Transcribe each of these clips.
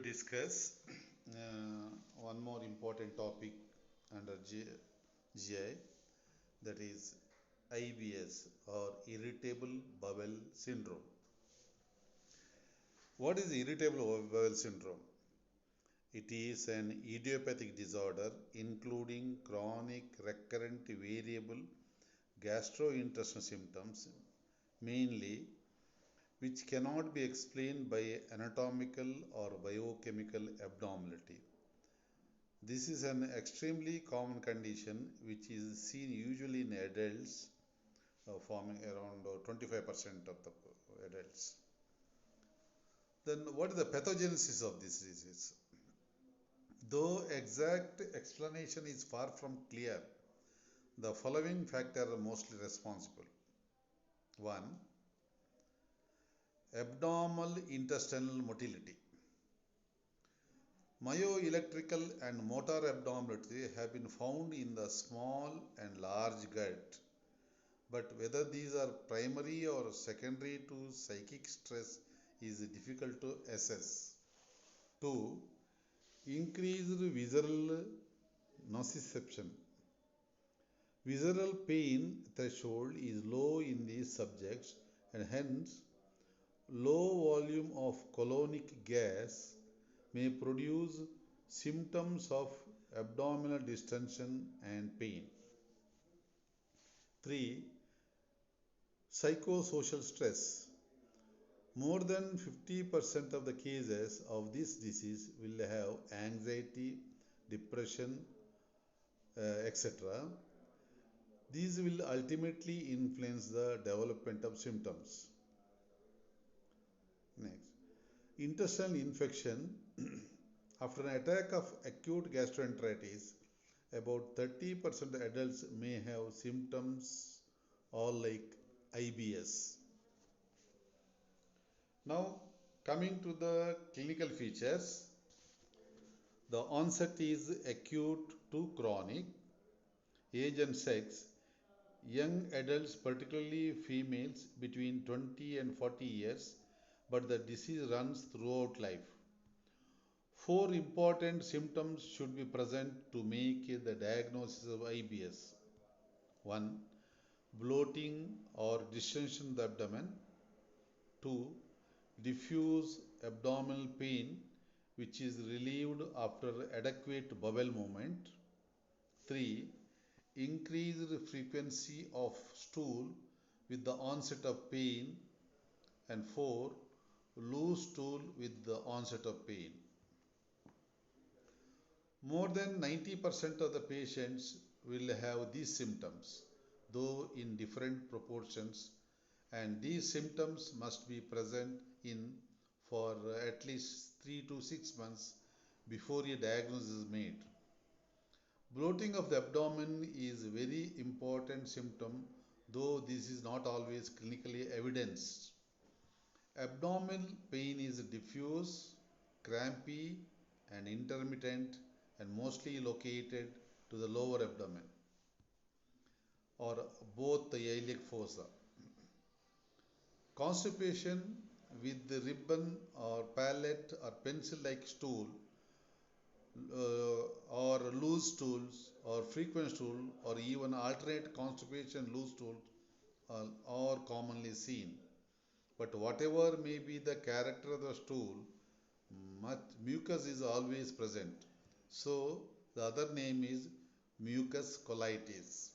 discuss one more important topic under GI, that is IBS or irritable bowel syndrome. What is irritable bowel syndrome? It is an idiopathic disorder including chronic, recurrent, variable gastrointestinal symptoms, mainly which cannot be explained by anatomical or biochemical abnormality. This is an extremely common condition which is seen usually in adults, forming around 25% of the adults. Then, what is the pathogenesis of this disease? Though exact explanation is far from clear, the following factors are mostly responsible. 1. Abnormal intestinal motility. Myoelectrical and motor abnormality have been found in the small and large gut, but whether these are primary or secondary to psychic stress is difficult to assess. 2. Increased visceral nociception. Visceral pain threshold is low in these subjects and hence low volume of colonic gas may produce symptoms of abdominal distension and pain. 3. Psychosocial stress. More than 50% of the cases of this disease will have anxiety, depression, etc. These will ultimately influence the development of symptoms. Next, intestinal infection. After an attack of acute gastroenteritis, about 30% adults may have symptoms all like IBS. Now, coming to the clinical features, the onset is acute to chronic. Age and sex. Young adults, particularly females between 20 and 40 years, but the disease runs throughout life. 4 important symptoms should be present to make the diagnosis of IBS. 1. Bloating or distension of the abdomen. 2. Diffuse abdominal pain which is relieved after adequate bowel movement. 3. Increased frequency of stool with the onset of pain. And 4. Loose stool with the onset of pain. More than 90% of the patients will have these symptoms, though in different proportions, and these symptoms must be present in for at least 3 to 6 months before a diagnosis is made. Bloating of the abdomen is a very important symptom, though this is not always clinically evidenced. Abdominal pain is diffuse, crampy, and intermittent and mostly located to the lower abdomen or both the iliac fossa. Constipation with the ribbon or pallet or pencil-like stool or loose stools or frequent stool or even alternate constipation loose stool are commonly seen. But whatever may be the character of the stool, mucus is always present. So the other name is mucus colitis.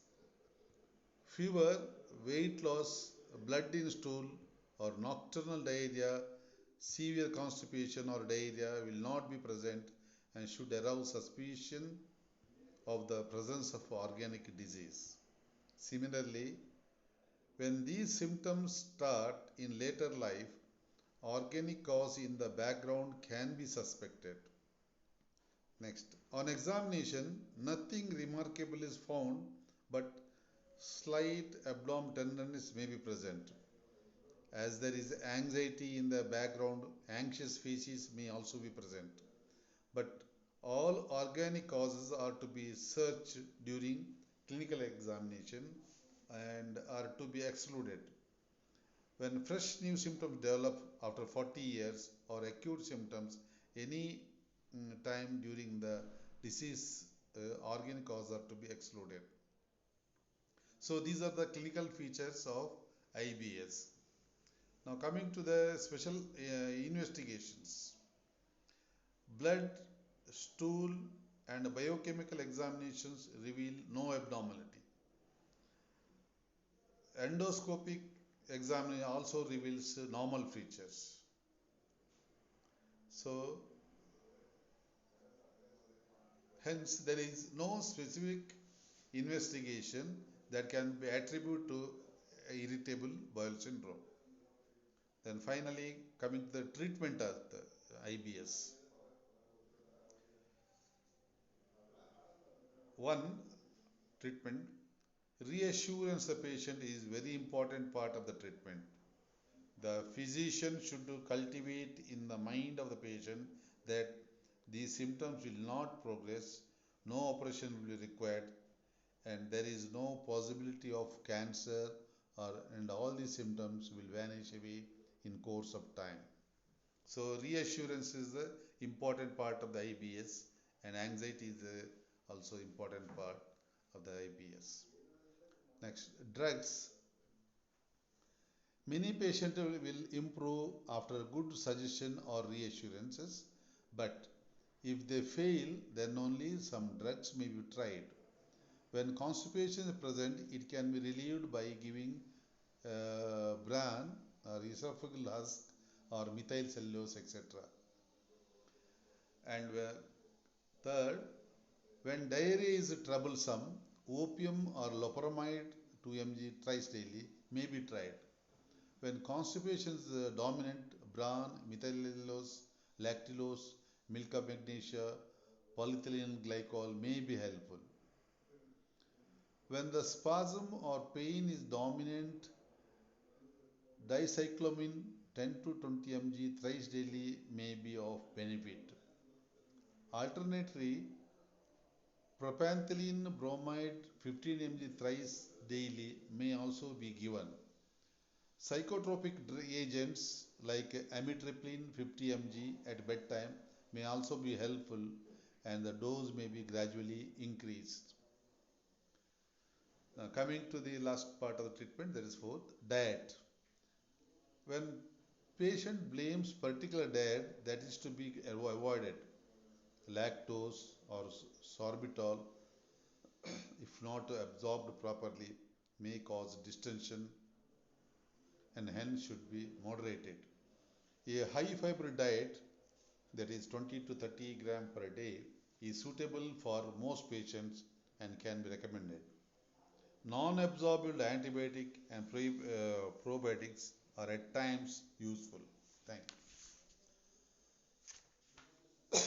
Fever, weight loss, blood in stool or nocturnal diarrhea, severe constipation or diarrhea will not be present and should arouse suspicion of the presence of organic disease. Similarly, when these symptoms start in later life, organic cause in the background can be suspected. Next, on examination, nothing remarkable is found, but slight abdominal tenderness may be present. As there is anxiety in the background, anxious faces may also be present. But all organic causes are to be searched during clinical examination and are to be excluded. When fresh new symptoms develop after 40 years or acute symptoms, any time during the disease, organ cause are to be excluded. So these are the clinical features of IBS. Now coming to the special investigations. Blood, stool and biochemical examinations reveal no abnormality. Endoscopic examination also reveals normal features. So hence there is no specific investigation that can be attributed to irritable bowel syndrome. Then finally coming to the treatment of the IBS. One, treatment. Reassurance the patient is very important part of the treatment. The physician should cultivate in the mind of the patient that these symptoms will not progress, no operation will be required, and there is no possibility of cancer, and all these symptoms will vanish away in course of time. So reassurance is the important part of the IBS, and anxiety is also important part of the IBS. Next, drugs. Many patients will improve after good suggestion or reassurances, but if they fail, then only some drugs may be tried. When constipation is present, it can be relieved by giving bran or esophageal husk or methyl cellulose, etc. And third, when diarrhea is troublesome, opium or loperamide 2 mg thrice daily may be tried. When constipation is dominant, bran, methylcellulose, lactulose, milk of magnesia, polyethylene glycol may be helpful. When the spasm or pain is dominant, dicyclomine 10 to 20 mg thrice daily may be of benefit. Alternately, propanthyline bromide 15 mg thrice daily may also be given. Psychotropic agents like amitriptyline 50 mg at bedtime may also be helpful, and the dose may be gradually increased. Now coming to the last part of the treatment, that is fourth, diet. When patient blames particular diet, that is to be avoided. Lactose or sorbitol, if not absorbed properly, may cause distension and hence should be moderated. A high fiber diet, that is 20 to 30 gram per day, is suitable for most patients and can be recommended. Non-absorbed antibiotic and probiotics are at times useful. Thank you.